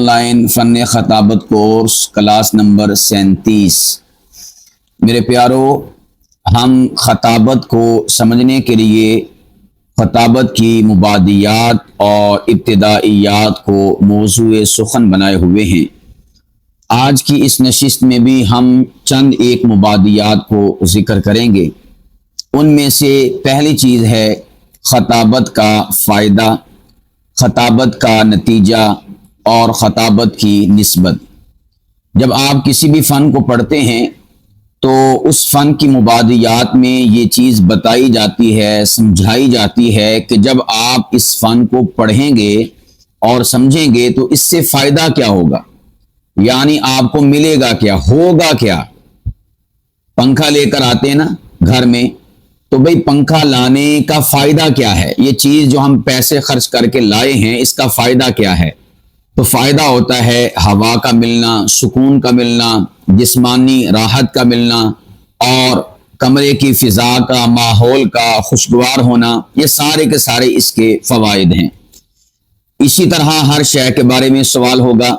Line فن خطابت course class number 37۔ میرے پیارو، ہم خطابت کو سمجھنے کے لیے خطابت کی مبادیات اور ابتدائیات کو موضوع سخن بنائے ہوئے ہیں۔ آج کی اس نشست میں بھی ہم چند ایک مبادیات کو ذکر کریں گے۔ ان میں سے پہلی چیز ہے خطابت کا فائدہ، خطابت کا نتیجہ اور خطابت کی نسبت۔ جب آپ کسی بھی فن کو پڑھتے ہیں تو اس فن کی مبادیات میں یہ چیز بتائی جاتی ہے، سمجھائی جاتی ہے کہ جب آپ اس فن کو پڑھیں گے اور سمجھیں گے تو اس سے فائدہ کیا ہوگا، یعنی آپ کو ملے گا کیا، ہوگا کیا۔ پنکھا لے کر آتے ہیں نا گھر میں، تو بھئی پنکھا لانے کا فائدہ کیا ہے؟ یہ چیز جو ہم پیسے خرچ کر کے لائے ہیں اس کا فائدہ کیا ہے؟ تو فائدہ ہوتا ہے ہوا کا ملنا، سکون کا ملنا، جسمانی راحت کا ملنا اور کمرے کی فضا کا، ماحول کا خوشگوار ہونا۔ یہ سارے کے سارے اس کے فوائد ہیں۔ اسی طرح ہر شے کے بارے میں سوال ہوگا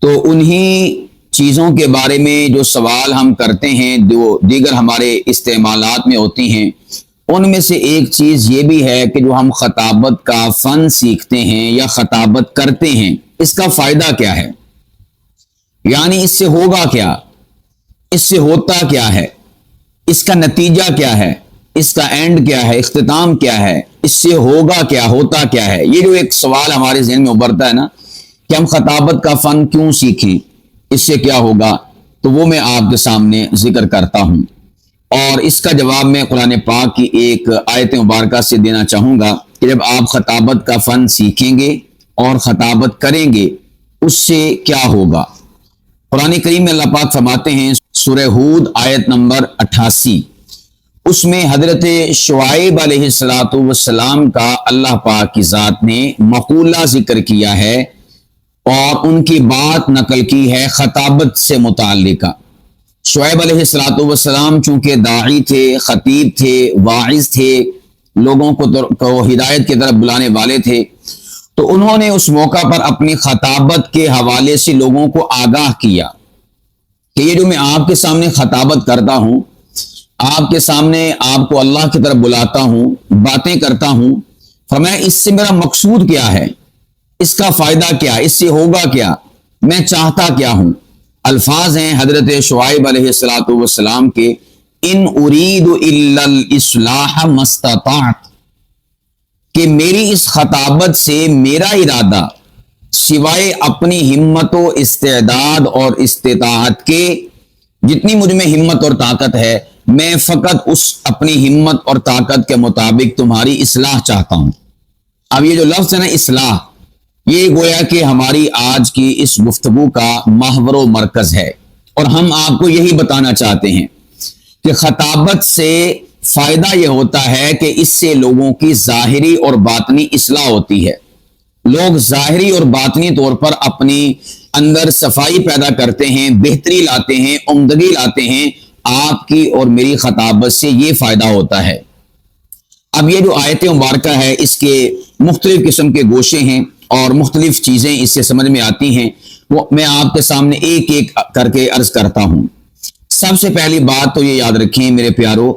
تو انہی چیزوں کے بارے میں جو سوال ہم کرتے ہیں، جو دیگر ہمارے استعمالات میں ہوتی ہیں، ان میں سے ایک چیز یہ بھی ہے کہ جو ہم خطابت کا فن سیکھتے ہیں یا خطابت کرتے ہیں، اس کا فائدہ کیا ہے، یعنی اس سے ہوگا کیا، اس سے ہوتا کیا ہے، اس کا نتیجہ کیا ہے، اس کا اینڈ کیا ہے، اختتام کیا ہے، اس سے ہوگا کیا، ہوتا کیا ہے۔ یہ جو ایک سوال ہمارے ذہن میں ابھرتا ہے نا کہ ہم خطابت کا فن کیوں سیکھیں، اس سے کیا ہوگا، تو وہ میں آپ کے سامنے ذکر کرتا ہوں، اور اس کا جواب میں قرآن پاک کی ایک آیت مبارکہ سے دینا چاہوں گا کہ جب آپ خطابت کا فن سیکھیں گے اور خطابت کریں گے اس سے کیا ہوگا۔ قرآن کریم میں اللہ پاک فرماتے ہیں سورہ ہود آیت نمبر 88، اس میں حضرت شعیب علیہ السلام کا اللہ پاک کی ذات نے مقولہ ذکر کیا ہے اور ان کی بات نقل کی ہے خطابت سے متعلقہ۔ شعیب علیہ السلام چونکہ داعی تھے، خطیب تھے، واعظ تھے، لوگوں کو ہدایت کی طرف بلانے والے تھے، تو انہوں نے اس موقع پر اپنی خطابت کے حوالے سے لوگوں کو آگاہ کیا کہ یہ جو میں آپ کے سامنے خطابت کرتا ہوں، آپ کے سامنے آپ کو اللہ کی طرف بلاتا ہوں، باتیں کرتا ہوں، فرمایا اس سے میرا مقصود کیا ہے، اس کا فائدہ کیا، اس سے ہوگا کیا، میں چاہتا کیا ہوں۔ الفاظ ہیں حضرت شعیب علیہ السلام کے، ان ارید الا الاصلاح ما استطعت، کہ میری اس خطابت سے میرا ارادہ سوائے اپنی ہمت و استعداد اور استطاعت کے، جتنی مجھ میں ہمت اور طاقت ہے، میں فقط اس اپنی ہمت اور طاقت کے مطابق تمہاری اصلاح چاہتا ہوں۔ اب یہ جو لفظ ہے نا اصلاح، یہ گویا کہ ہماری آج کی اس گفتگو کا محور و مرکز ہے، اور ہم آپ کو یہی بتانا چاہتے ہیں کہ خطابت سے فائدہ یہ ہوتا ہے کہ اس سے لوگوں کی ظاہری اور باطنی اصلاح ہوتی ہے۔ لوگ ظاہری اور باطنی طور پر اپنی اندر صفائی پیدا کرتے ہیں، بہتری لاتے ہیں، عمدگی لاتے ہیں۔ آپ کی اور میری خطابت سے یہ فائدہ ہوتا ہے۔ اب یہ جو آیت مبارکہ ہے اس کے مختلف قسم کے گوشے ہیں اور مختلف چیزیں اس سے سمجھ میں آتی ہیں، وہ میں آپ کے سامنے ایک ایک کر کے عرض کرتا ہوں۔ سب سے پہلی بات تو یہ یاد رکھیں میرے پیارو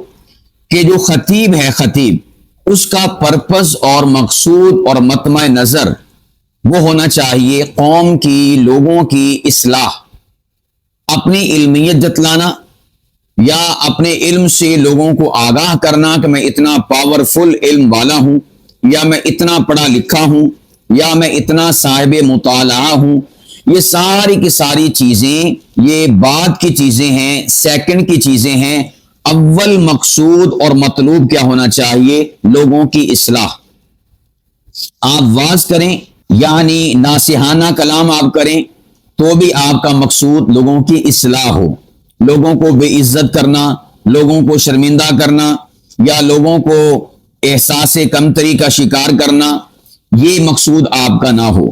کہ جو خطیب ہے، خطیب، اس کا پرپس اور مقصود اور مطمع نظر وہ ہونا چاہیے قوم کی، لوگوں کی اصلاح، اپنی علمیت جتلانا یا اپنے علم سے لوگوں کو آگاہ کرنا کہ میں اتنا پاورفل علم والا ہوں، یا میں اتنا پڑھا لکھا ہوں، یا میں اتنا صاحب مطالعہ ہوں۔ یہ ساری کی ساری چیزیں یہ بعد کی چیزیں ہیں، سیکنڈ کی چیزیں ہیں۔ اول مقصود اور مطلوب کیا ہونا چاہیے؟ لوگوں کی اصلاح۔ آپ واعظ کریں یعنی ناصحانہ کلام آپ کریں تو بھی آپ کا مقصود لوگوں کی اصلاح ہو، لوگوں کو بے عزت کرنا، لوگوں کو شرمندہ کرنا یا لوگوں کو احساس کمتری کا شکار کرنا، یہ مقصود آپ کا نہ ہو۔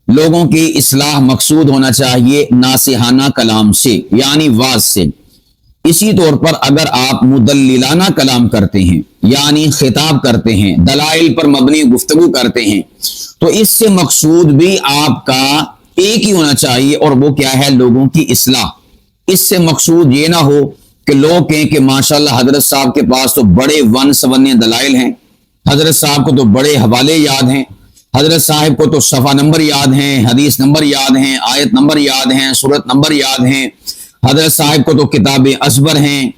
لوگوں کی اصلاح مقصود ہونا چاہیے ناصحانہ کلام سے، یعنی واعظ سے۔ اسی طور پر اگر آپ مدللانہ کلام کرتے ہیں یعنی خطاب کرتے ہیں، دلائل پر مبنی گفتگو کرتے ہیں، تو اس سے مقصود بھی آپ کا ایک ہی ہونا چاہیے، اور وہ کیا ہے؟ لوگوں کی اصلاح۔ اس سے مقصود یہ نہ ہو کہ لوگ کہیں کہ ماشاءاللہ حضرت صاحب کے پاس تو بڑے ون سونے دلائل ہیں، حضرت صاحب کو تو بڑے حوالے یاد ہیں، حضرت صاحب کو تو صفحہ نمبر یاد ہیں، حدیث نمبر یاد ہیں، آیت نمبر یاد ہیں، سورت نمبر یاد ہیں، حضرت صاحب کو تو کتابیں ازبر ہیں،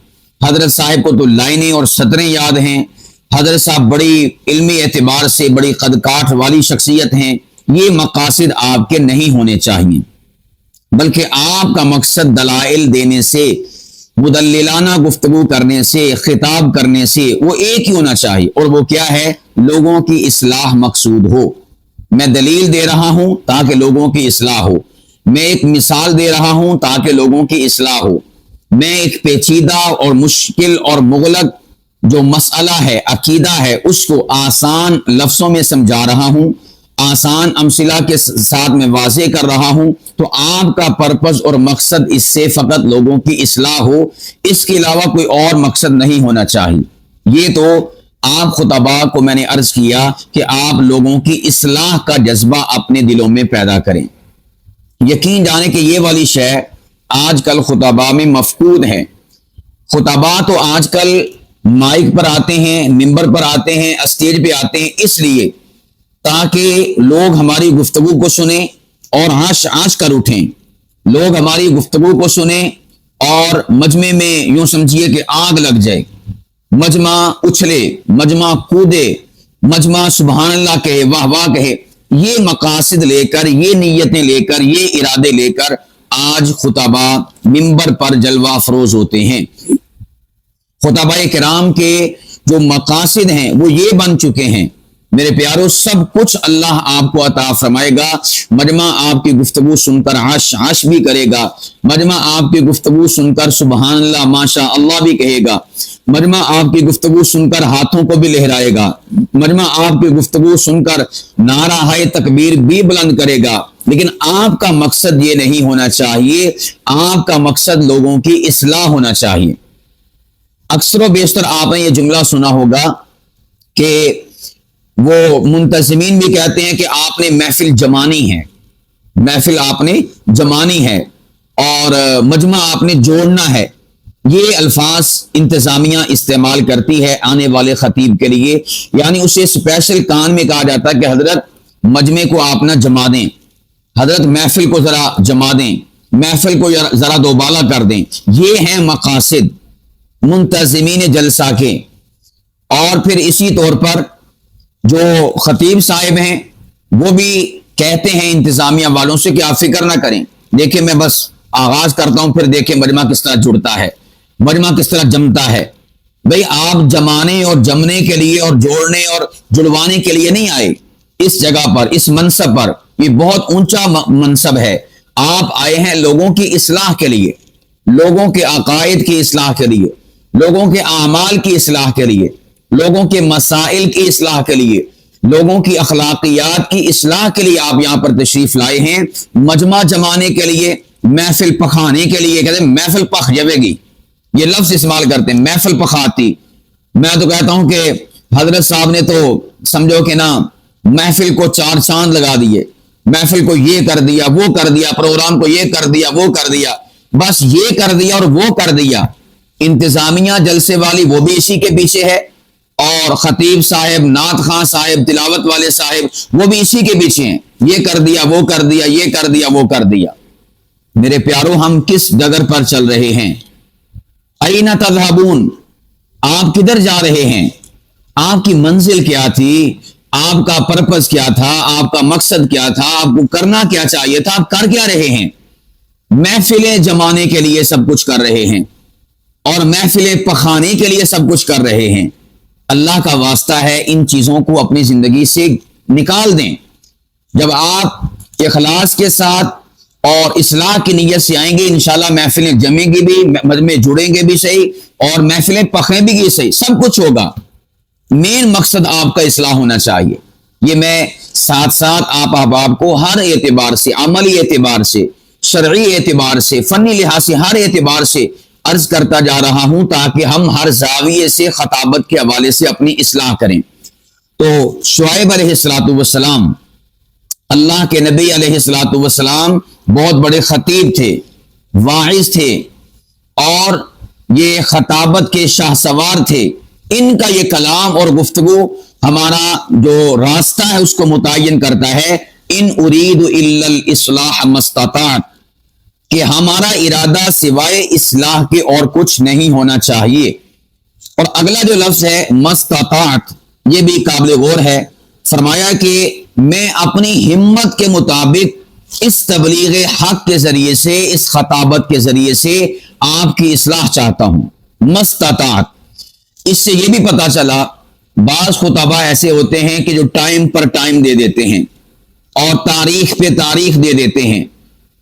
حضرت صاحب کو تو لائنیں اور سطریں یاد ہیں، حضرت صاحب بڑی علمی اعتبار سے بڑی قد کاٹ والی شخصیت ہیں۔ یہ مقاصد آپ کے نہیں ہونے چاہیے، بلکہ آپ کا مقصد دلائل دینے سے، مدللانہ گفتگو کرنے سے، خطاب کرنے سے وہ ایک ہی ہونا چاہیے، اور وہ کیا ہے؟ لوگوں کی اصلاح مقصود ہو۔ میں دلیل دے رہا ہوں تاکہ لوگوں کی اصلاح ہو، میں ایک مثال دے رہا ہوں تاکہ لوگوں کی اصلاح ہو، میں ایک پیچیدہ اور مشکل اور مغلق جو مسئلہ ہے، عقیدہ ہے، اس کو آسان لفظوں میں سمجھا رہا ہوں، آسان امثلہ کے ساتھ میں واضح کر رہا ہوں، تو آپ کا پرپس اور مقصد اس سے فقط لوگوں کی اصلاح ہو، اس کے علاوہ کوئی اور مقصد نہیں ہونا چاہیے۔ یہ تو آپ خطباء کو میں نے عرض کیا کہ آپ لوگوں کی اصلاح کا جذبہ اپنے دلوں میں پیدا کریں۔ یقین جانے کہ یہ والی شے آج کل خطباء میں مفقود ہے۔ خطباء تو آج کل مائک پر آتے ہیں، ممبر پر آتے ہیں، اسٹیج پہ آتے ہیں، اس لیے تاکہ لوگ ہماری گفتگو کو سنیں اور ہانش ہانش کر اٹھیں، لوگ ہماری گفتگو کو سنیں اور مجمع میں یوں سمجھیے کہ آگ لگ جائے، مجمع اچھلے، مجمع کودے، مجمع سبحان اللہ کہے، واہ واہ کہے۔ یہ مقاصد لے کر، یہ نیتیں لے کر، یہ ارادے لے کر آج خطباء ممبر پر جلوہ افروز ہوتے ہیں۔ خطباء کرام کے جو مقاصد ہیں وہ یہ بن چکے ہیں میرے پیاروں، سب کچھ اللہ آپ کو عطا فرمائے گا، مجمع آپ کی گفتگو سن کر ہاش ہاش بھی کرے گا، مجمع آپ کی گفتگو سن کر سبحان اللہ ماشاء اللہ بھی کہے گا، مجمع آپ کی گفتگو سن کر ہاتھوں کو بھی لہرائے گا، مجمع آپ کی گفتگو سن کر نعرہ تکبیر بھی بلند کرے گا، لیکن آپ کا مقصد یہ نہیں ہونا چاہیے، آپ کا مقصد لوگوں کی اصلاح ہونا چاہیے۔ اکثر و بیشتر آپ نے یہ جملہ سنا ہوگا کہ وہ منتظمین بھی کہتے ہیں کہ آپ نے محفل جمانی ہے، محفل آپ نے جمانی ہے اور مجمع آپ نے جوڑنا ہے۔ یہ الفاظ انتظامیہ استعمال کرتی ہے آنے والے خطیب کے لیے، یعنی اسے اسپیشل کان میں کہا جاتا ہے کہ حضرت مجمع کو آپ نہ جما دیں، حضرت محفل کو ذرا جما دیں، محفل کو ذرا دوبالا کر دیں۔ یہ ہیں مقاصد منتظمین جلسہ کے۔ اور پھر اسی طور پر جو خطیب صاحب ہیں وہ بھی کہتے ہیں انتظامیہ والوں سے کہ آپ فکر نہ کریں، دیکھیں میں بس آغاز کرتا ہوں، پھر دیکھیں مجمع کس طرح جڑتا ہے، مجمع کس طرح جمتا ہے۔ بھئی آپ جمانے اور جمنے کے لیے اور جوڑنے اور جڑوانے کے لیے نہیں آئے اس جگہ پر، اس منصب پر، یہ بہت اونچا منصب ہے۔ آپ آئے ہیں لوگوں کی اصلاح کے لیے، لوگوں کے عقائد کی اصلاح کے لیے، لوگوں کے اعمال کی اصلاح کے لیے، لوگوں کے مسائل کی اصلاح کے لیے، لوگوں کی اخلاقیات کی اصلاح کے لیے آپ یہاں پر تشریف لائے ہیں۔ مجمع جمانے کے لیے، محفل پخانے کے لیے، کہتے ہیں محفل پخ جوے گی، یہ لفظ استعمال کرتے ہیں، محفل پخاتی۔ میں تو کہتا ہوں کہ حضرت صاحب نے تو سمجھو کہ نا محفل کو چار چاند لگا دیے، محفل کو یہ کر دیا، وہ کر دیا، پروگرام کو یہ کر دیا، وہ کر دیا، بس یہ کر دیا اور وہ کر دیا۔ انتظامیہ جلسے والی وہ بھی اسی کے پیچھے ہے، اور خطیب صاحب، نعت خواں صاحب، تلاوت والے صاحب وہ بھی اسی کے پیچھے ہیں، یہ کر دیا، وہ کر دیا، یہ کر دیا، وہ کر دیا۔ میرے پیاروں، ہم کس ڈگر پر چل رہے ہیں؟ این تذہبون، آپ کدھر جا رہے ہیں؟ آپ کی منزل کیا تھی؟ آپ کا پرپس کیا تھا؟ آپ کا مقصد کیا تھا؟ آپ کو کرنا کیا چاہیے تھا؟ آپ کر کیا رہے ہیں؟ محفلیں جمانے کے لیے سب کچھ کر رہے ہیں اور محفلیں پخانے کے لیے سب کچھ کر رہے ہیں۔ اللہ کا واسطہ ہے ان چیزوں کو اپنی زندگی سے نکال دیں۔ جب آپ اخلاص کے ساتھ اور اصلاح کی نیت سے آئیں گے، انشاءاللہ محفلیں جمیں گی بھی، مجمع جڑیں گے بھی صحیح، اور محفلیں پخیں بھی گی صحیح، سب کچھ ہوگا۔ مین مقصد آپ کا اصلاح ہونا چاہیے۔ یہ میں ساتھ ساتھ آپ احباب کو ہر اعتبار سے، عملی اعتبار سے، شرعی اعتبار سے، فنی لحاظ سے، ہر اعتبار سے عرض کرتا جا رہا ہوں تاکہ ہم ہر زاویے سے خطابت کے حوالے سے اپنی اصلاح کریں۔ تو شعیب علیہ السلام اللہ کے نبی علیہ الصلوۃ والسلام بہت بڑے خطیب تھے، واعظ تھے، اور یہ خطابت کے شاہ سوار تھے۔ ان کا یہ کلام اور گفتگو ہمارا جو راستہ ہے اس کو متعین کرتا ہے۔ ان ارید الا الاصلاح ما استطعت، کہ ہمارا ارادہ سوائے اصلاح کے اور کچھ نہیں ہونا چاہیے۔ اور اگلا جو لفظ ہے مستطاعت، یہ بھی قابل غور ہے۔ فرمایا کہ میں اپنی ہمت کے مطابق اس تبلیغ حق کے ذریعے سے، اس خطابت کے ذریعے سے آپ کی اصلاح چاہتا ہوں۔ مستطاعت، اس سے یہ بھی پتا چلا بعض خطبہ ایسے ہوتے ہیں کہ جو ٹائم پر ٹائم دے دیتے ہیں اور تاریخ پہ تاریخ دے دیتے ہیں،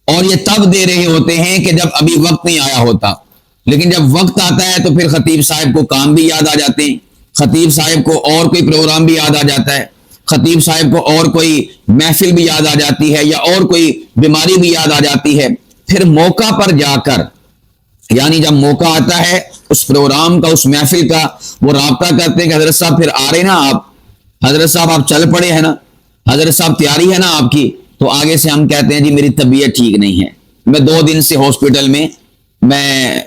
اور یہ تب دے رہے ہوتے ہیں کہ جب ابھی وقت نہیں آیا ہوتا، لیکن جب وقت آتا ہے تو پھر خطیب صاحب کو کام بھی یاد آ جاتے ہیں، خطیب صاحب کو اور کوئی پروگرام بھی یاد آ جاتا ہے، خطیب صاحب کو اور کوئی محفل بھی یاد آ جاتی ہے، یا اور کوئی بیماری بھی یاد آ جاتی ہے۔ پھر موقع پر جا کر، یعنی جب موقع آتا ہے اس پروگرام کا، اس محفل کا، وہ رابطہ کرتے ہیں کہ حضرت صاحب پھر آ رہے نا آپ، حضرت صاحب آپ چل پڑے ہیں نا، حضرت صاحب تیاری ہے نا آپ کی۔ تو آگے سے ہم کہتے ہیں جی میری طبیعت ٹھیک نہیں ہے، میں 2 دن سے ہاسپٹل میں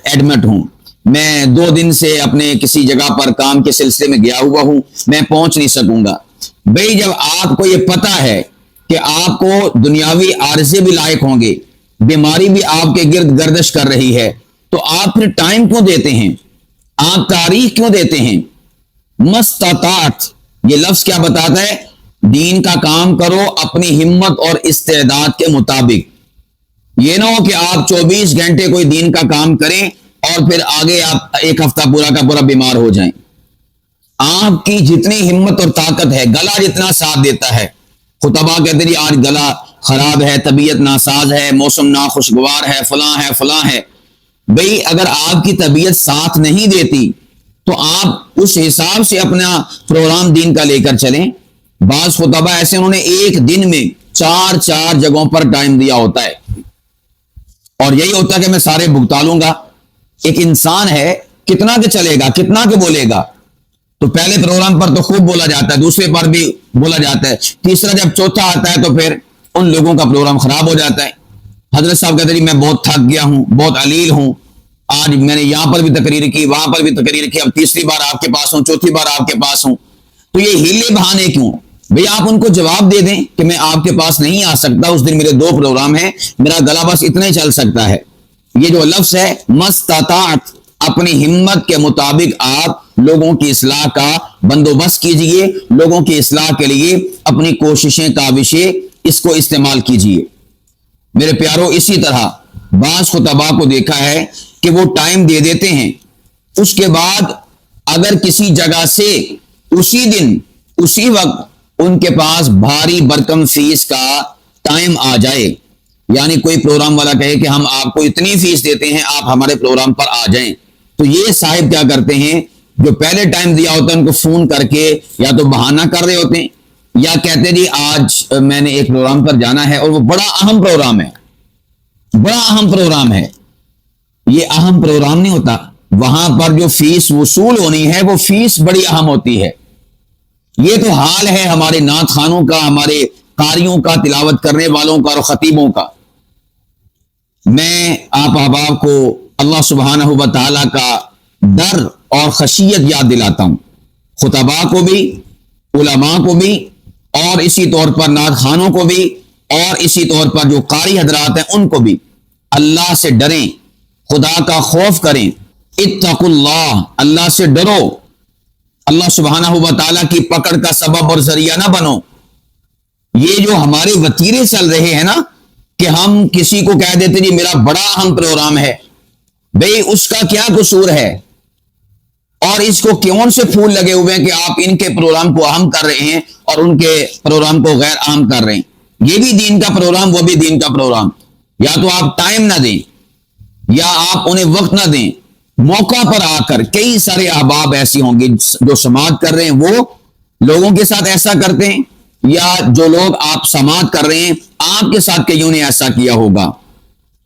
ایڈمٹ ہوں، میں 2 دن سے اپنے کسی جگہ پر کام کے سلسلے میں گیا ہوا ہوں، میں پہنچ نہیں سکوں گا۔ بھئی جب آپ کو یہ پتا ہے کہ آپ کو دنیاوی عارضے بھی لائق ہوں گے، بیماری بھی آپ کے گرد گردش کر رہی ہے، تو آپ پھر ٹائم کیوں دیتے ہیں؟ آپ تاریخ کیوں دیتے ہیں؟ مستطاعت، یہ لفظ کیا بتاتا ہے؟ دین کا کام کرو اپنی ہمت اور استعداد کے مطابق۔ یہ نہ ہو کہ آپ 24 گھنٹے کوئی دین کا کام کریں اور پھر آگے آپ 1 ہفتہ پورا کا پورا بیمار ہو جائیں۔ آپ کی جتنی ہمت اور طاقت ہے، گلا جتنا ساتھ دیتا ہے، خطبہ کہتے ہیں آج گلا خراب ہے، طبیعت ناساز ہے، موسم ناخوشگوار ہے، فلاں ہے۔ بھئی اگر آپ کی طبیعت ساتھ نہیں دیتی تو آپ اس حساب سے اپنا پروگرام دین کا لے کر چلیں۔ بعض خطبہ ایسے انہوں نے ایک دن میں 4 جگہوں پر ٹائم دیا ہوتا ہے، اور یہی ہوتا ہے کہ میں سارے بھگتا لوں گا۔ ایک انسان ہے، کتنا کہ چلے گا، کتنا کہ بولے گا۔ تو پہلے پروگرام پر تو خوب بولا جاتا ہے، دوسرے پر بھی بولا جاتا ہے، تیسرا جب چوتھا آتا ہے تو پھر ان لوگوں کا پروگرام خراب ہو جاتا ہے۔ حضرت صاحب کہتے ہیں میں بہت تھک گیا ہوں، بہت علیل ہوں، آج میں نے یہاں پر بھی تقریر کی، وہاں پر بھی تقریر کی، اب تیسری بار آپ کے پاس ہوں، چوتھی بار آپ کے پاس ہوں۔ تو یہ ہیلے بہانے کیوں؟ بھئی آپ ان کو جواب دے دیں کہ میں آپ کے پاس نہیں آ سکتا، اس دن میرے 2 پروگرام ہیں، میرا گلا بس اتنا ہی چل سکتا ہے۔ یہ جو لفظ ہے مستطاعت، اپنی ہمت کے مطابق آپ لوگوں کی اصلاح کا بندوبست کیجئے، لوگوں کی اصلاح کے لیے اپنی کوششیں، کاوشیں اس کو استعمال کیجئے۔ میرے پیارو، اسی طرح بعض خطباء کو دیکھا ہے کہ وہ ٹائم دے دیتے ہیں، اس کے بعد اگر کسی جگہ سے اسی دن اسی وقت ان کے پاس بھاری برکم فیس کا ٹائم آ جائے، یعنی کوئی پروگرام والا کہے کہ ہم آپ کو اتنی فیس دیتے ہیں، آپ ہمارے پروگرام پر آ جائیں، تو یہ صاحب کیا کرتے ہیں، جو پہلے ٹائم دیا ہوتا ہے ان کو فون کر کے یا تو بہانہ کر رہے ہوتے ہیں، یا کہتے ہیں جی آج میں نے ایک پروگرام پر جانا ہے اور وہ بڑا اہم پروگرام ہے، بڑا اہم پروگرام ہے۔ یہ اہم پروگرام نہیں ہوتا، وہاں پر جو فیس وصول ہونی ہے وہ فیس بڑی اہم ہوتی ہے۔ یہ تو حال ہے ہمارے نعت خانوں کا، ہمارے قاریوں کا، تلاوت کرنے والوں کا اور خطیبوں کا۔ میں آپ احباب کو اللہ سبحانہ و تعالیٰ کا ڈر اور خشیت یاد دلاتا ہوں، خطباء کو بھی، علماء کو بھی، اور اسی طور پر نعت خانوں کو بھی، اور اسی طور پر جو قاری حضرات ہیں ان کو بھی۔ اللہ سے ڈریں، خدا کا خوف کریں، اتقوا اللہ، اللہ سے ڈرو، اللہ سبحانہ و تعالیٰ کی پکڑ کا سبب اور ذریعہ نہ بنو۔ یہ جو ہمارے وتیرے چل رہے ہیں نا کہ ہم کسی کو کہہ دیتے جی میرا بڑا اہم پروگرام ہے، بھئی اس کا کیا قصور ہے، اور اس کو کیوں سے پھول لگے ہوئے ہیں کہ آپ ان کے پروگرام کو اہم کر رہے ہیں اور ان کے پروگرام کو غیر اہم کر رہے ہیں۔ یہ بھی دین کا پروگرام، وہ بھی دین کا پروگرام۔ یا تو آپ ٹائم نہ دیں یا آپ انہیں وقت نہ دیں، موقع پر آ کر کئی سارے احباب ایسی ہوں گے جو سماعت کر رہے ہیں، وہ لوگوں کے ساتھ ایسا کرتے ہیں، یا جو لوگ آپ سماعت کر رہے ہیں آپ کے ساتھ کئیوں نے ایسا کیا ہوگا۔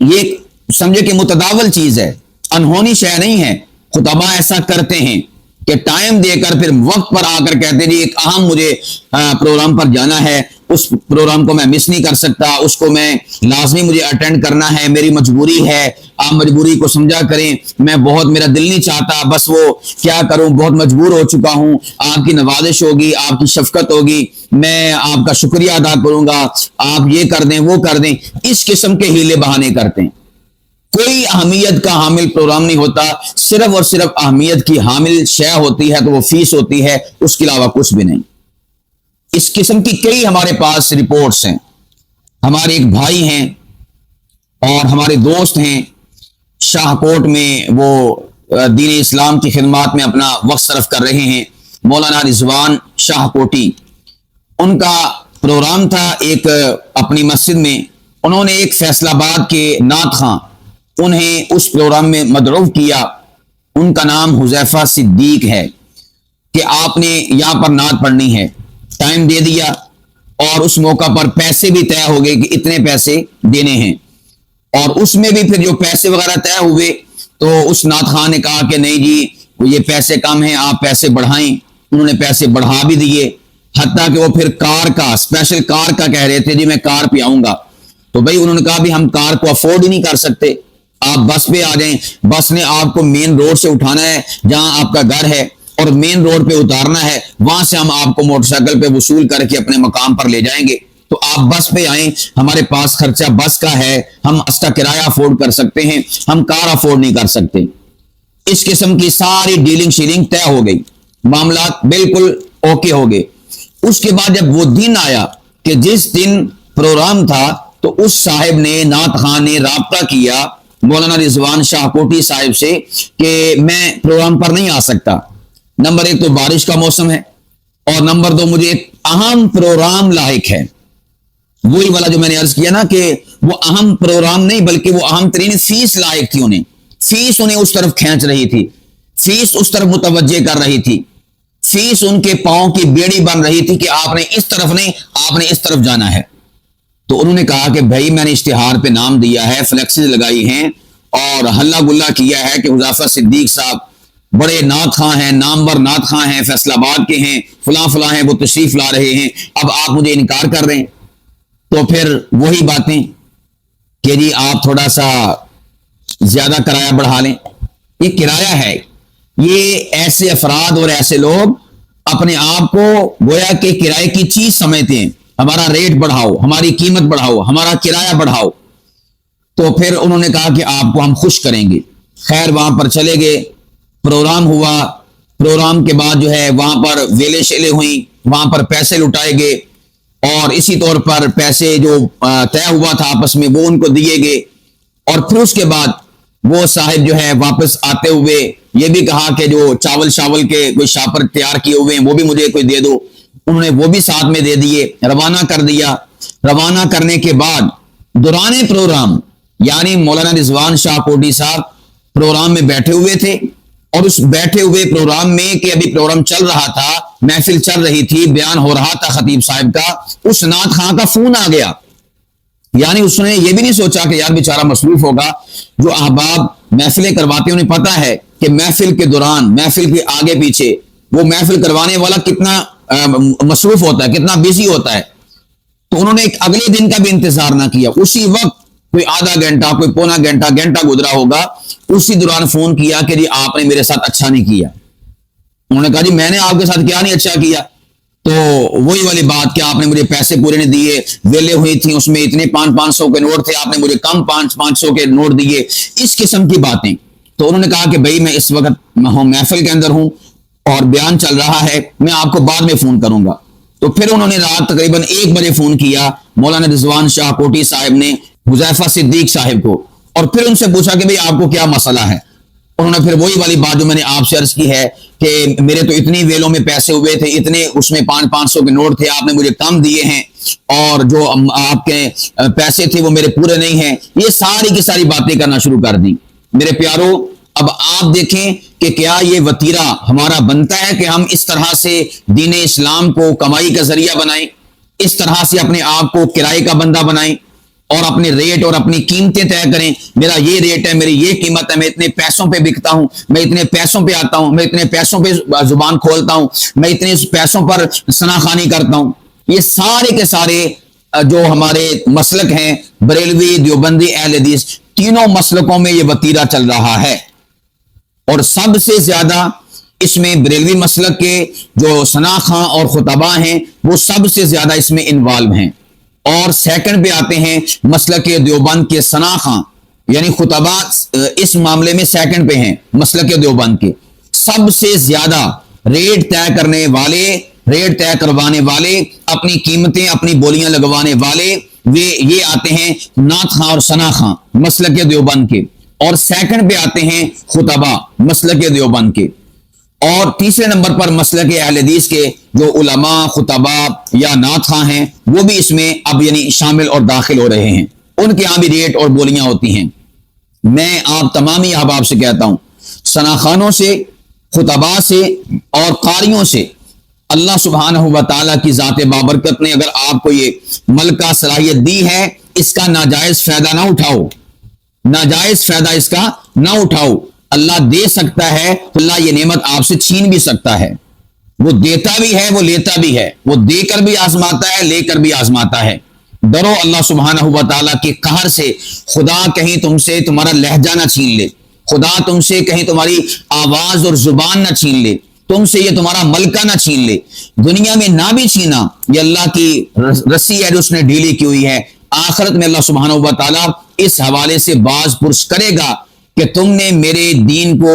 یہ سمجھے کہ متداول چیز ہے، انہونی شے نہیں ہے، خطباء ایسا کرتے ہیں۔ کہ ٹائم دے کر پھر وقت پر آ کر کہتے جی ایک اہم مجھے پروگرام پر جانا ہے، اس پروگرام کو میں مس نہیں کر سکتا، اس کو میں لازمی مجھے اٹینڈ کرنا ہے، میری مجبوری ہے، آپ مجبوری کو سمجھا کریں، میں بہت میرا دل نہیں چاہتا، بس وہ کیا کروں، بہت مجبور ہو چکا ہوں، آپ کی نوازش ہوگی، آپ کی شفقت ہوگی، میں آپ کا شکریہ ادا کروں گا، آپ یہ کر دیں وہ کر دیں، اس قسم کے ہیلے بہانے کرتے ہیں۔ کوئی اہمیت کا حامل پروگرام نہیں ہوتا، صرف اور صرف اہمیت کی حامل شے ہوتی ہے تو وہ فیس ہوتی ہے، اس کے علاوہ کچھ بھی نہیں۔ اس قسم کی کئی ہمارے پاس رپورٹس ہیں۔ ہمارے ایک بھائی ہیں اور ہمارے دوست ہیں، شاہ کوٹ میں وہ دین اسلام کی خدمات میں اپنا وقت صرف کر رہے ہیں، مولانا رضوان شاہ کوٹی۔ ان کا پروگرام تھا ایک اپنی مسجد میں، انہوں نے ایک فیصل آباد کے نعت خواں انہیں اس پروگرام میں مدعو کیا، ان کا نام حذیفہ صدیق ہے، کہ آپ نے یہاں پر نعت پڑھنی ہے، ٹائم دے دیا اور اس موقع پر پیسے بھی طے ہو گئے کہ اتنے پیسے دینے ہیں، اور اس میں بھی پھر جو پیسے وغیرہ طے ہوئے تو اس نعت خواں نے کہا کہ نہیں جی یہ پیسے کم ہیں، آپ پیسے بڑھائیں، انہوں نے پیسے بڑھا بھی دیے، حتیٰ کہ وہ پھر کار کا اسپیشل کار کا کہہ رہے تھے جی میں کار پہ آؤں گا، تو بھائی انہوں نے کہا بھی ہم کار کو افورڈ ہی نہیں کر سکتے، آپ بس پہ آ جائیں، بس نے آپ کو مین روڈ سے اٹھانا ہے جہاں آپ کا گھر ہے اور مین روڈ پہ اتارنا ہے، وہاں سے ہم آپ کو موٹر سائیکل پہ وصول کر کے اپنے مقام پر لے جائیں گے، تو آپ بس پہ آئیں، ہمارے پاس خرچہ بس کا ہے، ہم اس کا کرایہ افورڈ کر سکتے ہیں، ہم کار افورڈ نہیں کر سکتے۔ اس قسم کی ساری ڈیلنگ شیلنگ طے ہو گئی، معاملات بالکل اوکے ہو گئے۔ اس کے بعد جب وہ دن آیا کہ جس دن پروگرام تھا تو اس صاحب نے نعت خواں نے رابطہ کیا مولانا رضوان شاہ کوٹی صاحب سے کہ میں پروگرام پر نہیں آ سکتا، نمبر ایک تو بارش کا موسم ہے، اور نمبر دو مجھے ایک اہم پروگرام لاحق ہے، وہی والا جو میں نے عرض کیا نا کہ وہ اہم پروگرام نہیں بلکہ وہ اہم ترین فیس لاحق تھی، انہیں فیس انہیں اس طرف کھینچ رہی تھی، فیس اس طرف متوجہ کر رہی تھی، فیس ان کے پاؤں کی بیڑی بن رہی تھی کہ آپ نے اس طرف نہیں، آپ نے اس طرف جانا ہے۔ تو انہوں نے کہا کہ بھائی میں نے اشتہار پہ نام دیا ہے، فلیکسز لگائی ہیں اور ہلا گلا کیا ہے کہ حذیفہ صدیق صاحب بڑے نعت خواں ہیں، نامور نعت خواں ہیں، فیصل آباد کے ہیں، فلاں فلاں ہیں، وہ تشریف لا رہے ہیں، اب آپ مجھے انکار کر رہے ہیں۔ تو پھر وہی باتیں کہ جی آپ تھوڑا سا زیادہ کرایہ بڑھا لیں، یہ کرایہ ہے، یہ ایسے افراد اور ایسے لوگ اپنے آپ کو گویا کہ کرائے کی چیز سمجھتے ہیں، ہمارا ریٹ بڑھاؤ، ہماری قیمت بڑھاؤ، ہمارا کرایہ بڑھاؤ۔ تو پھر انہوں نے کہا کہ آپ کو ہم خوش کریں گے، خیر وہاں پر چلے گئے، پروگرام ہوا، پروگرام کے بعد جو ہے وہاں پر ویلے شیلے ہوئیں، وہاں پر پیسے لٹائے گئے، اور اسی طور پر پیسے جو طے ہوا تھا آپس میں وہ ان کو دیے گئے، اور پھر اس کے بعد وہ صاحب جو ہے واپس آتے ہوئے یہ بھی کہا کہ جو چاول شاول کے کوئی شاپر تیار کیے ہوئے ہیں وہ بھی مجھے کوئی دے دو، انہوں نے وہ بھی ساتھ میں دے دیے، روانہ کر دیا۔ روانہ کرنے کے بعد دوران پروگرام یعنی مولانا رضوان شاہ کوٹی صاحب پروگرام میں بیٹھے ہوئے تھے، اور اس بیٹھے ہوئے پروگرام میں کہ ابھی پروگرام چل رہا تھا، محفل چل رہی تھی، بیان ہو رہا تھا خطیب صاحب کا، اس نعت خواں کا فون آ گیا، یعنی اس نے یہ بھی نہیں سوچا کہ یار بیچارہ مصروف ہوگا، جو احباب محفلیں کرواتے ہیں انہیں پتا ہے کہ محفل کے دوران، محفل کے آگے پیچھے وہ محفل کروانے والا کتنا مصروف ہوتا ہے، کتنا بیزی ہوتا ہے، تو انہوں نے ایک اگلے دن کا بھی انتظار نہ کیا، اسی وقت کوئی آدھا گھنٹہ، کوئی پونا گھنٹہ، گھنٹہ گزرا ہوگا، اسی دوران فون کیا کہ جی آپ نے میرے ساتھ اچھا نہیں کیا۔ انہوں نے کہا جی میں نے آپ کے ساتھ کیا نہیں اچھا کیا؟ تو وہی والی بات کہ آپ نے مجھے پیسے پورے نہیں دیے، ویلے ہوئی تھیں اس میں اتنے 500 کے نوٹ تھے، آپ نے مجھے کم 500 کے نوٹ دیے، اس قسم کی باتیں۔ تو انہوں نے کہا کہ بھائی میں اس وقت محفل کے اندر ہوں اور بیان چل رہا ہے، میں آپ کو بعد میں فون کروں گا۔ تو پھر انہوں نے رات تقریباً 1 بجے فون کیا مولانا رضوان شاہ کوٹی صاحب نے حذیفہ صدیق صاحب کو، اور پھر ان سے پوچھا کہ بھئی آپ کو کیا مسئلہ ہے؟ انہوں نے پھر وہی والی بات جو میں نے آپ سے عرض کی ہے کہ میرے تو اتنی ویلوں میں پیسے ہوئے تھے، اتنے اس میں 500 کے نوٹ تھے، آپ نے مجھے کم دیے ہیں، اور جو آپ کے پیسے تھے وہ میرے پورے نہیں ہیں، یہ ساری کی ساری باتیں کرنا شروع کر دی۔ میرے پیارو اب آپ دیکھیں کہ کیا یہ وتیرہ ہمارا بنتا ہے کہ ہم اس طرح سے دین اسلام کو کمائی کا ذریعہ بنائیں، اس طرح سے اپنے آپ کو کرائے کا بندہ بنائیں؟ اور اپنے ریٹ اور اپنی قیمتیں طے کریں. میرا یہ ریٹ ہے, میری یہ قیمت ہے, میں اتنے پیسوں پہ بکتا ہوں, میں اتنے پیسوں پہ آتا ہوں, میں اتنے پیسوں پہ زبان کھولتا ہوں, میں اتنے پیسوں پر ثناخوانی کرتا ہوں. یہ سارے کے سارے جو ہمارے مسلک ہیں, بریلوی, دیوبندی, اہل حدیث, تینوں مسلکوں میں یہ وتیرہ چل رہا ہے. اور سب سے زیادہ اس میں بریلوی مسلک کے جو ثناخواں اور خطبہ ہیں وہ سب سے زیادہ اس میں انوالو ہیں. اور سیکنڈ پہ آتے ہیں مسلک دیوبند کے ثناخواں, یعنی خطبہ اس معاملے میں سیکنڈ پہ ہیں مسلک دیوبند کے. سب سے زیادہ ریٹ طے کرنے والے, ریٹ طے کروانے والے, اپنی قیمتیں اپنی بولیاں لگوانے والے یہ آتے ہیں نعت خواں اور ثنا خواں مسلک دیوبند کے. اور سیکنڈ پہ آتے ہیں خطبہ مسلک دیوبند کے. اور تیسرے نمبر پر مسلک اہل حدیث کے جو علماء, خطبہ یا نعت خواں ہیں وہ بھی اس میں اب یعنی شامل اور داخل ہو رہے ہیں. ان کے ہاں بھی ریٹ اور بولیاں ہوتی ہیں. میں آپ تمامی احباب سے کہتا ہوں, ثناخوانوں سے, خطبہ سے اور قاریوں سے اللہ سبحانہ و تعالیٰ کی ذات بابرکت نے اگر آپ کو یہ ملکہ صلاحیت دی ہے, اس کا ناجائز فائدہ نہ اٹھاؤ, ناجائز فائدہ اس کا نہ اٹھاؤ. اللہ دے سکتا ہے تو اللہ یہ نعمت آپ سے چھین بھی سکتا ہے. وہ دیتا بھی ہے, وہ لیتا بھی ہے, وہ دے کر بھی آزماتا ہے, لے کر بھی آزماتا ہے. ڈرو اللہ سبحانہ و تعالیٰ کے قہر سے. خدا کہیں تم سے تمہارا لہجہ نہ چھین لے, خدا تم سے کہیں تمہاری آواز اور زبان نہ چھین لے, تم سے یہ تمہارا ملکہ نہ چھین لے. دنیا میں نہ بھی چھینا, یہ اللہ کی رسی ہے جو اس نے ڈھیلی کی ہوئی ہے. آخرت میں اللہ سبحانہ و تعالیٰ اس حوالے سے باز پرس کرے گا کہ تم نے میرے دین کو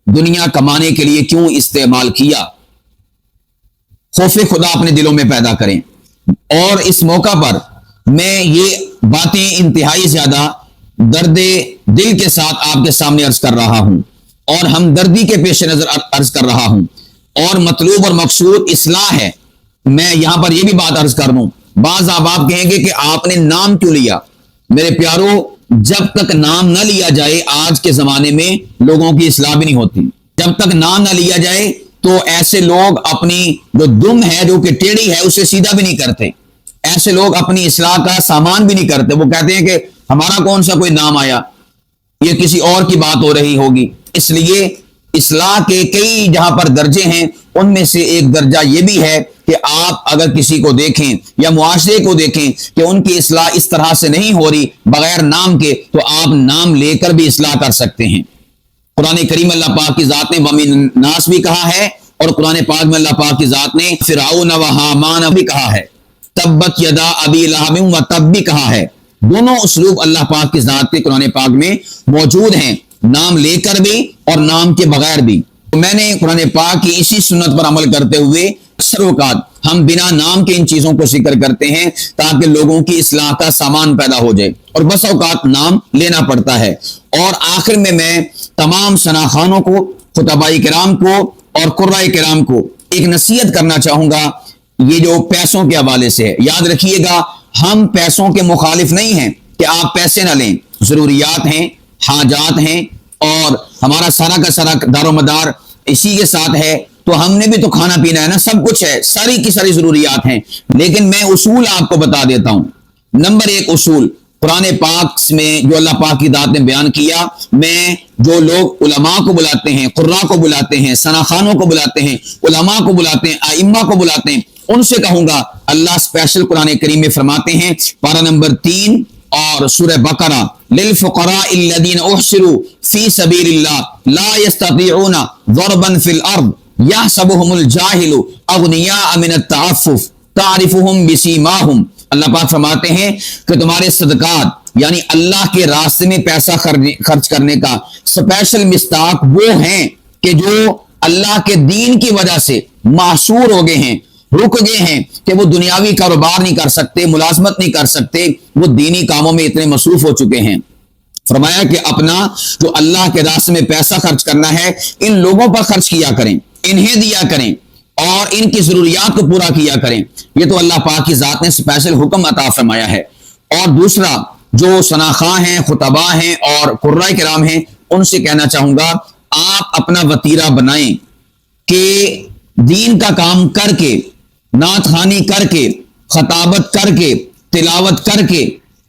دنیا کمانے کے لیے کیوں استعمال کیا. خوف خدا اپنے دلوں میں پیدا کریں. اور اس موقع پر میں یہ باتیں انتہائی زیادہ درد دل کے ساتھ آپ کے سامنے عرض کر رہا ہوں, اور ہمدردی کے پیش نظر عرض کر رہا ہوں, اور مطلوب اور مقصود اصلاح ہے. میں یہاں پر یہ بھی بات عرض کر دوں, بعض آپ کہیں گے کہ آپ نے نام کیوں لیا. میرے پیارو, جب تک نام نہ لیا جائے آج کے زمانے میں لوگوں کی اصلاح بھی نہیں ہوتی. جب تک نام نہ لیا جائے تو ایسے لوگ اپنی جو دم ہے, جو کہ ٹیڑھی ہے, اسے سیدھا بھی نہیں کرتے. ایسے لوگ اپنی اصلاح کا سامان بھی نہیں کرتے. وہ کہتے ہیں کہ ہمارا کون سا کوئی نام آیا, یہ کسی اور کی بات ہو رہی ہوگی. اس لیے اصلاح کے کئی جہاں پر درجے ہیں, ان میں سے ایک درجہ یہ بھی ہے کہ آپ اگر کسی کو دیکھیں یا معاشرے کو دیکھیں کہ ان کی اصلاح اس طرح سے نہیں ہو رہی بغیر نام کے, تو آپ نام لے کر بھی اصلاح کر سکتے ہیں. قرآن کریم اللہ پاک کی ذات نے وَمِن ناس بھی کہا ہے, اور قرآن پاک میں اللہ پاک کی ذات نے فرعون و حامان بھی کہا ہے, تبت یدا ابی لہب و تب بھی کہا ہے. دونوں اسلوب اللہ پاک کی ذات کے قرآن پاک میں موجود ہیں, نام لے کر بھی اور نام کے بغیر بھی. میں نے قرآن پاک کی اسی سنت پر عمل کرتے ہوئے اکثر اوقات ہم بنا نام کے ان چیزوں کو ذکر کرتے ہیں تاکہ لوگوں کی اصلاح کا سامان پیدا ہو جائے, اور بس اوقات نام لینا پڑتا ہے. اور آخر میں تمام ثناخوانوں کو, خطباء کرام کو اور قراء کرام کو ایک نصیحت کرنا چاہوں گا, یہ جو پیسوں کے حوالے سے ہے. یاد رکھیے گا, ہم پیسوں کے مخالف نہیں ہیں کہ آپ پیسے نہ لیں. ضروریات ہیں, حاجات ہیں, اور ہمارا سارا کا سارا دار و مدار اسی کے ساتھ ہے, تو ہم نے بھی تو کھانا پینا ہے نا, سب کچھ ہے, ساری کی ساری ضروریات ہیں. لیکن میں اصول آپ کو بتا دیتا ہوں. نمبر 1 اصول قرآن پاک میں جو اللہ پاک کی ذات نے بیان کیا, میں جو لوگ علماء کو بلاتے ہیں, قراء کو بلاتے ہیں, ثناخوانوں کو بلاتے ہیں, علماء کو بلاتے ہیں, ائمہ کو بلاتے ہیں, ان سے کہوں گا, اللہ اسپیشل قرآن کریم میں فرماتے ہیں پارہ نمبر 3 اور سورہ بقرہ, للفقراء الذین احصروا فی سبیل اللہ لا یستطیعون ضربا فی الارض یحسبهم الجاہل اغنیاء من التعفف تعرفهم بسیماہم. اللہ پاک فرماتے ہیں کہ تمہارے صدقات یعنی اللہ کے راستے میں پیسہ خرچ کرنے کا اسپیشل مستاق وہ ہیں کہ جو اللہ کے دین کی وجہ سے معصور ہو گئے ہیں, رک گئے ہیں, کہ وہ دنیاوی کاروبار نہیں کر سکتے, ملازمت نہیں کر سکتے, وہ دینی کاموں میں اتنے مصروف ہو چکے ہیں. فرمایا کہ اپنا جو اللہ کے راستے میں پیسہ خرچ کرنا ہے, ان لوگوں پر خرچ کیا کریں, انہیں دیا کریں, اور ان کی ضروریات کو پورا کیا کریں. یہ تو اللہ پاک کی ذات نے اسپیشل حکم عطا فرمایا ہے. اور دوسرا, جو ثناخواں ہیں, خطباء ہیں اور قراء کرام ہیں, ان سے کہنا چاہوں گا, آپ اپنا وتیرہ بنائیں کہ دین کا کام کر کے, نعت خوانی کر کے, خطابت کر کے, تلاوت کر کے,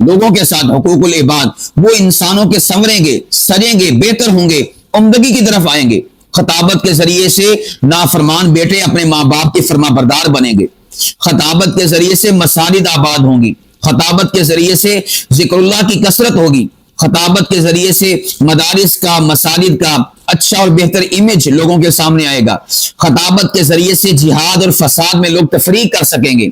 لوگوں کے ساتھ حقوق العباد، وہ انسانوں کے سنوریں گے، سجیں گے، بہتر ہوں گے، عمدگی کی طرف آئیں گے۔ خطابت کے ذریعے سے نافرمان بیٹے اپنے ماں باپ کے فرما بردار بنیں گے، خطابت کے ذریعے سے مساجد آباد ہوں گی، خطابت کے ذریعے سے ذکر اللہ کی کثرت ہوگی، خطابت کے ذریعے سے مدارس کا، مساجد کا اچھا اور بہتر امیج لوگوں کے سامنے آئے گا، خطابت کے ذریعے سے جہاد اور فساد میں لوگ تفریق کر سکیں گے،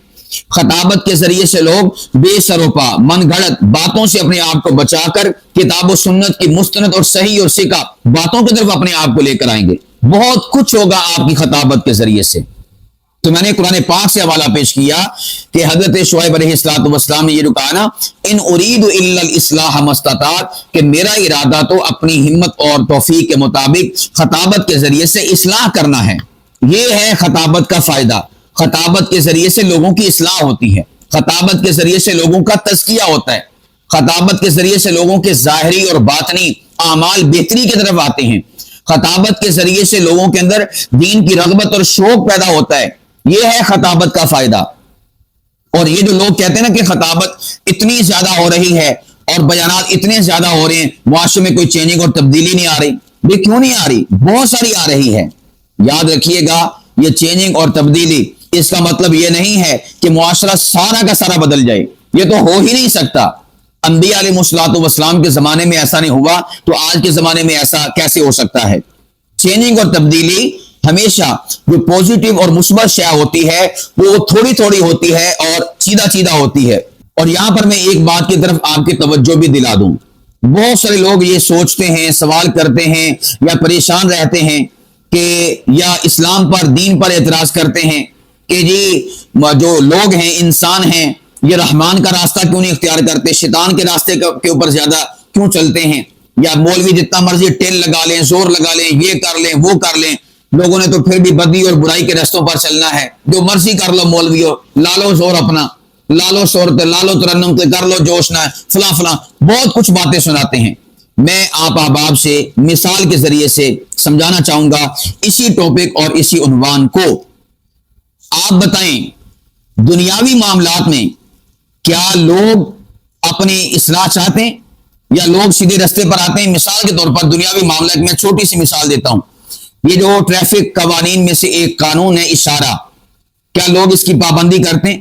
خطابت کے ذریعے سے لوگ بے سروپا من گھڑت باتوں سے اپنے آپ کو بچا کر کتاب و سنت کی مستند اور صحیح اور سکہ باتوں کی طرف اپنے آپ کو لے کر آئیں گے۔ بہت کچھ ہوگا آپ کی خطابت کے ذریعے سے۔ تو میں نے قرآن پاک سے حوالہ پیش کیا کہ حضرت شعیب علیہ السلام نے یہ جو کہا نا، ان ارید الا الاصلاح ما استطعت، کہ میرا ارادہ تو اپنی ہمت اور توفیق کے مطابق خطابت کے ذریعے سے اصلاح کرنا ہے۔ یہ ہے خطابت کا فائدہ۔ خطابت کے ذریعے سے لوگوں کی اصلاح ہوتی ہے، خطابت کے ذریعے سے لوگوں کا تزکیہ ہوتا ہے، خطابت کے ذریعے سے لوگوں کے ظاہری اور باطنی اعمال بہتری کی طرف آتے ہیں، خطابت کے ذریعے سے لوگوں کے اندر دین کی رغبت اور شوق پیدا ہوتا ہے۔ یہ ہے خطابت کا فائدہ۔ اور یہ جو لوگ کہتے ہیں نا کہ خطابت اتنی زیادہ ہو رہی ہے اور بیانات اتنے زیادہ ہو رہے ہیں، معاشرے میں کوئی چینجنگ اور تبدیلی نہیں آ رہی، یہ کیوں نہیں آ رہی؟ بہت ساری آ رہی ہے۔ یاد رکھیے گا، یہ چینجنگ اور تبدیلی اس کا مطلب یہ نہیں ہے کہ معاشرہ سارا کا سارا بدل جائے، یہ تو ہو ہی نہیں سکتا۔ انبیاء علیہ الصلوۃ والسلام کے زمانے میں ایسا نہیں ہوا تو آج کے زمانے میں ایسا کیسے ہو سکتا ہے؟ چینجنگ اور تبدیلی ہمیشہ جو پوزیٹو اور مثبت شے ہوتی ہے وہ تھوڑی تھوڑی ہوتی ہے اور سیدھا سیدھا ہوتی ہے۔ اور یہاں پر میں ایک بات کی طرف آپ کی توجہ بھی دلا دوں، بہت سارے لوگ یہ سوچتے ہیں، سوال کرتے ہیں یا پریشان رہتے ہیں کہ یا اسلام پر، دین پر اعتراض کرتے ہیں کہ جی جو لوگ ہیں، انسان ہیں، یہ رحمان کا راستہ کیوں نہیں اختیار کرتے، شیطان کے راستے کے اوپر زیادہ کیوں چلتے ہیں، یا مولوی جتنا مرضی ٹیل لگا لیں، زور لگا لیں، یہ کر لیں، وہ کر لیں، لوگوں نے تو پھر بھی بدی اور برائی کے رستوں پر چلنا ہے، جو مرضی کر لو مولویو، لالو زور اپنا، لالو صورت، لالو ترنم کر لو جوش نہ، فلاں فلاں بہت کچھ باتیں سناتے ہیں۔ میں آپ احباب سے مثال کے ذریعے سے سمجھانا چاہوں گا اسی ٹاپک اور اسی عنوان کو۔ آپ بتائیں دنیاوی معاملات میں کیا لوگ اپنی اصلاح چاہتے ہیں یا لوگ سیدھے رستے پر آتے ہیں؟ مثال کے طور پر دنیاوی معاملات میں چھوٹی سی مثال دیتا ہوں، یہ جو ٹریفک قوانین میں سے ایک قانون ہے اشارہ، کیا لوگ اس کی پابندی کرتے ہیں؟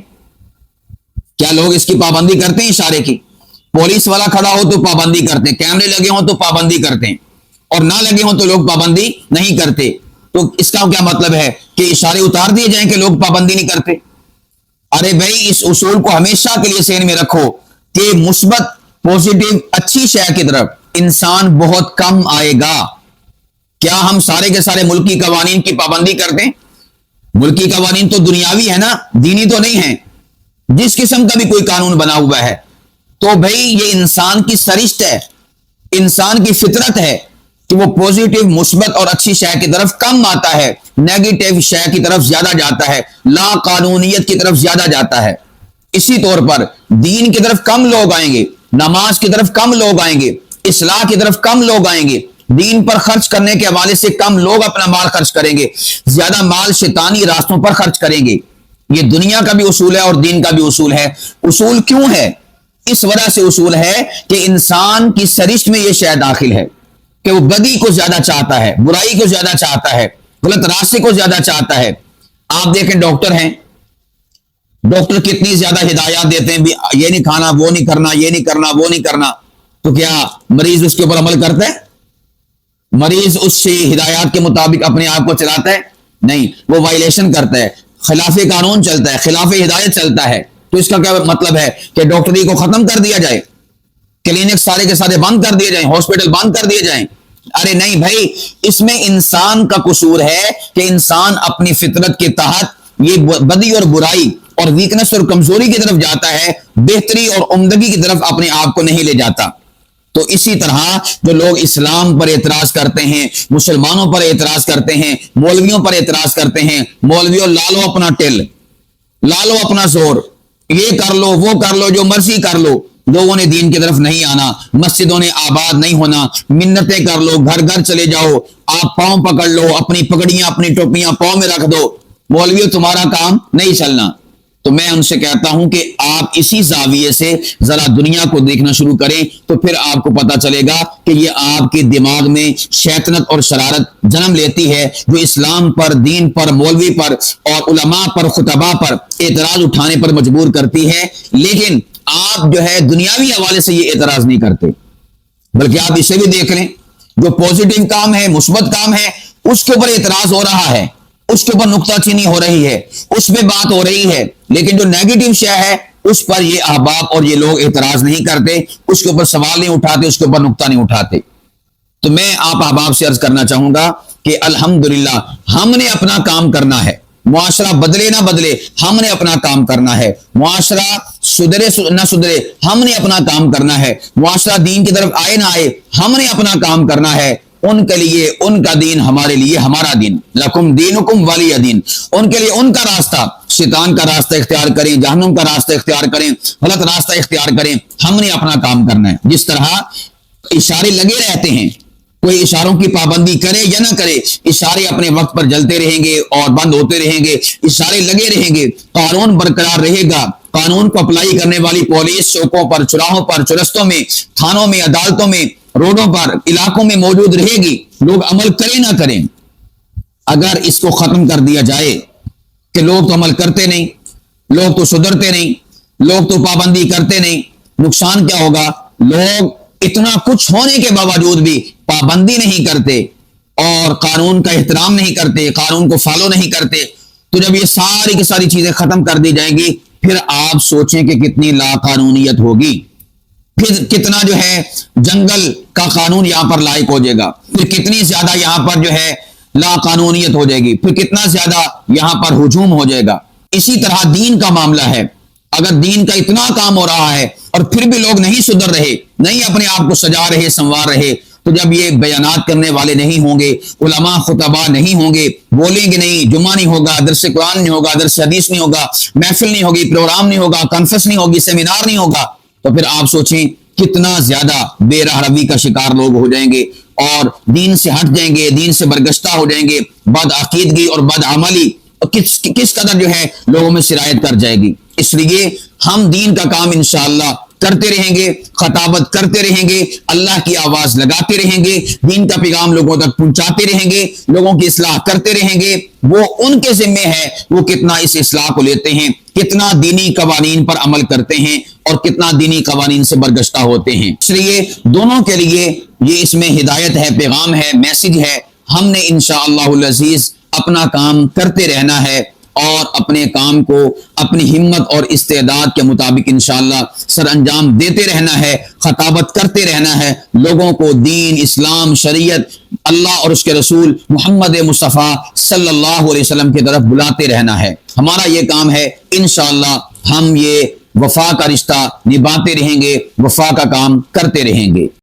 کیا لوگ اس کی پابندی کرتے ہیں اشارے کی؟ پولیس والا کھڑا ہو تو پابندی کرتے ہیں، کیمرے لگے ہوں تو پابندی کرتے ہیں، اور نہ لگے ہوں تو لوگ پابندی نہیں کرتے۔ تو اس کا کیا مطلب ہے کہ اشارے اتار دیے جائیں کہ لوگ پابندی نہیں کرتے؟ ارے بھائی، اس اصول کو ہمیشہ کے لیے ذہن میں رکھو کہ مثبت، پوزیٹو، اچھی شے کی طرف انسان بہت کم آئے گا۔ کیا ہم سارے کے سارے ملکی قوانین کی پابندی کرتے ہیں؟ ملکی قوانین تو دنیاوی ہے نا، دینی تو نہیں ہے۔ جس قسم کا بھی کوئی قانون بنا ہوا ہے تو بھائی یہ انسان کی سرشت ہے، انسان کی فطرت ہے کہ وہ پوزیٹو، مثبت اور اچھی شے کی طرف کم آتا ہے، نیگیٹو شے کی طرف زیادہ جاتا ہے، لا قانونیت کی طرف زیادہ جاتا ہے۔ اسی طور پر دین کی طرف کم لوگ آئیں گے، نماز کی طرف کم لوگ آئیں گے، اصلاح کی طرف کم لوگ آئیں گے، دین پر خرچ کرنے کے حوالے سے کم لوگ اپنا مال خرچ کریں گے، زیادہ مال شیطانی راستوں پر خرچ کریں گے۔ یہ دنیا کا بھی اصول ہے اور دین کا بھی اصول ہے۔ اصول کیوں ہے؟ اس وجہ سے اصول ہے کہ انسان کی سرشت میں یہ شے داخل ہے کہ وہ بدی کو زیادہ چاہتا ہے، برائی کو زیادہ چاہتا ہے، غلط راستے کو زیادہ چاہتا ہے۔ آپ دیکھیں ڈاکٹر ہیں، ڈاکٹر کتنی زیادہ ہدایات دیتے ہیں، یہ نہیں کھانا، وہ نہیں کرنا، یہ نہیں کرنا، وہ نہیں کرنا، تو کیا مریض اس کے اوپر عمل کرتا ہے؟ مریض اس سے ہدایات کے مطابق اپنے آپ کو چلاتا ہے؟ نہیں، وہ وائلیشن کرتا ہے، خلاف قانون چلتا ہے، خلاف ہدایت چلتا ہے۔ تو اس کا کیا مطلب ہے کہ ڈاکٹری کو ختم کر دیا جائے، کلینک سارے کے سارے بند کر دیے جائیں، ہاسپٹل بند کر دیے جائیں؟ ارے نہیں بھائی، اس میں انسان کا قصور ہے کہ انسان اپنی فطرت کے تحت یہ بدی اور برائی اور ویکنس اور کمزوری کی طرف جاتا ہے، بہتری اور عمدگی کی طرف اپنے آپ کو نہیں لے جاتا۔ تو اسی طرح جو لوگ اسلام پر اعتراض کرتے ہیں، مسلمانوں پر اعتراض کرتے ہیں، مولویوں پر اعتراض کرتے ہیں، مولویوں لالو اپنا ٹل، لالو اپنا زور، یہ کر لو، وہ کر لو، جو مرضی کر لو، لوگوں نے دین کی طرف نہیں آنا، مسجدوں نے آباد نہیں ہونا، منتیں کر لو، گھر گھر چلے جاؤ، آپ پاؤں پکڑ لو، اپنی پگڑیاں، اپنی ٹوپیاں پاؤں میں رکھ دو، مولویوں تمہارا کام نہیں چلنا۔ تو میں ان سے کہتا ہوں کہ آپ اسی زاویے سے ذرا دنیا کو دیکھنا شروع کریں تو پھر آپ کو پتا چلے گا کہ یہ آپ کے دماغ میں شیطنت اور شرارت جنم لیتی ہے، جو اسلام پر، دین پر، مولوی پر اور علماء پر، خطباء پر اعتراض اٹھانے پر مجبور کرتی ہے۔ لیکن آپ جو ہے دنیاوی حوالے سے یہ اعتراض نہیں کرتے، بلکہ آپ اسے بھی دیکھ لیں، جو پوزیٹو کام ہے، مثبت کام ہے، اس کے اوپر اعتراض ہو رہا ہے، اس کے اوپر نکتہ چینی ہو رہی ہے، اس پہ بات ہو رہی ہے، لیکن جو نیگیٹو شے ہے اس پر یہ احباب اور یہ لوگ اعتراض نہیں کرتے، اس کے اوپر سوال نہیں اٹھاتے، اس کے اوپر نکتہ نہیں اٹھاتے۔ تو میں آپ احباب سے عرض کرنا چاہوں گا کہ الحمدللہ ہم نے اپنا کام کرنا ہے، معاشرہ بدلے نہ بدلے ہم نے اپنا کام کرنا ہے، معاشرہ سدھرے نہ سدھرے ہم نے اپنا کام کرنا ہے، معاشرہ دین کی طرف آئے نہ آئے ہم نے اپنا کام کرنا ہے۔ ان کے لیے ان کا دین، ہمارے لیے ہمارا دین، لکم دینکم ولی دین، ان کے لیے ان کا راستہ، شیطان کا راستہ اختیار کریں، جہنم کا راستہ اختیار کریں، غلط راستہ اختیار کریں، ہم نے اپنا کام کرنا ہے۔ جس طرح اشارے لگے رہتے ہیں، کوئی اشاروں کی پابندی کرے یا نہ کرے، اشارے اپنے وقت پر جلتے رہیں گے اور بند ہوتے رہیں گے، اشارے لگے رہیں گے، قانون برقرار رہے گا، قانون کو اپلائی کرنے والی پولیس چوکوں پر، چوراہوں پر، چرستوں میں، تھانوں میں، عدالتوں میں، روڈوں پر، علاقوں میں موجود رہے گی، لوگ عمل کریں نہ کریں۔ اگر اس کو ختم کر دیا جائے کہ لوگ تو عمل کرتے نہیں، لوگ تو سدھرتے نہیں، لوگ تو پابندی کرتے نہیں، نقصان کیا ہوگا؟ لوگ اتنا کچھ ہونے کے باوجود بھی پابندی نہیں کرتے اور قانون کا احترام نہیں کرتے، قانون کو فالو نہیں کرتے، تو جب یہ ساری کی ساری چیزیں ختم کر دی جائیں گی پھر آپ سوچیں کہ کتنی لا قانونیت ہوگی، پھر کتنا جو ہے جنگل کا قانون یہاں پر لائق ہو جائے گا، پھر کتنی زیادہ یہاں پر جو ہے لا قانونیت ہو جائے گی، پھر کتنا زیادہ یہاں پر ہجوم ہو جائے گا۔ اسی طرح دین کا معاملہ ہے، اگر دین کا اتنا کام ہو رہا ہے اور پھر بھی لوگ نہیں سدھر رہے، نہیں اپنے آپ کو سجا رہے، سنوار رہے، تو جب یہ بیانات کرنے والے نہیں ہوں گے، علماء خطباء نہیں ہوں گے، بولیں گے نہیں، جمعہ نہیں ہوگا، درس قرآن نہیں ہوگا، درس حدیث نہیں ہوگا، محفل نہیں ہوگی، پروگرام نہیں ہوگا، کانفرنس نہیں ہوگی، سیمینار نہیں ہوگا، تو پھر آپ سوچیں کتنا زیادہ بے راہ روی کا شکار لوگ ہو جائیں گے اور دین سے ہٹ جائیں گے، دین سے برگشتہ ہو جائیں گے، بد عقیدگی اور بد عملی کس قدر جو ہے لوگوں میں سرایت کر جائے گی۔ اس لیے ہم دین کا کام انشاءاللہ کرتے رہیں گے، خطابت کرتے رہیں گے، اللہ کی آواز لگاتے رہیں گے، دین کا پیغام لوگوں تک پہنچاتے رہیں گے، لوگوں کی اصلاح کرتے رہیں گے۔ وہ ان کے ذمہ ہے وہ کتنا اس اصلاح کو لیتے ہیں، کتنا دینی قوانین پر عمل کرتے ہیں اور کتنا دینی قوانین سے برگشتہ ہوتے ہیں۔ اس لیے دونوں کے لیے یہ اس میں ہدایت ہے، پیغام ہے، میسج ہے۔ ہم نے انشاءاللہ العزیز اپنا کام کرتے رہنا ہے اور اپنے کام کو اپنی ہمت اور استعداد کے مطابق انشاءاللہ سر انجام دیتے رہنا ہے، خطابت کرتے رہنا ہے، لوگوں کو دین، اسلام، شریعت، اللہ اور اس کے رسول محمد مصطفیٰ صلی اللہ علیہ وسلم کی طرف بلاتے رہنا ہے۔ ہمارا یہ کام ہے، انشاءاللہ ہم یہ وفا کا رشتہ نبھاتے رہیں گے، وفا کا کام کرتے رہیں گے۔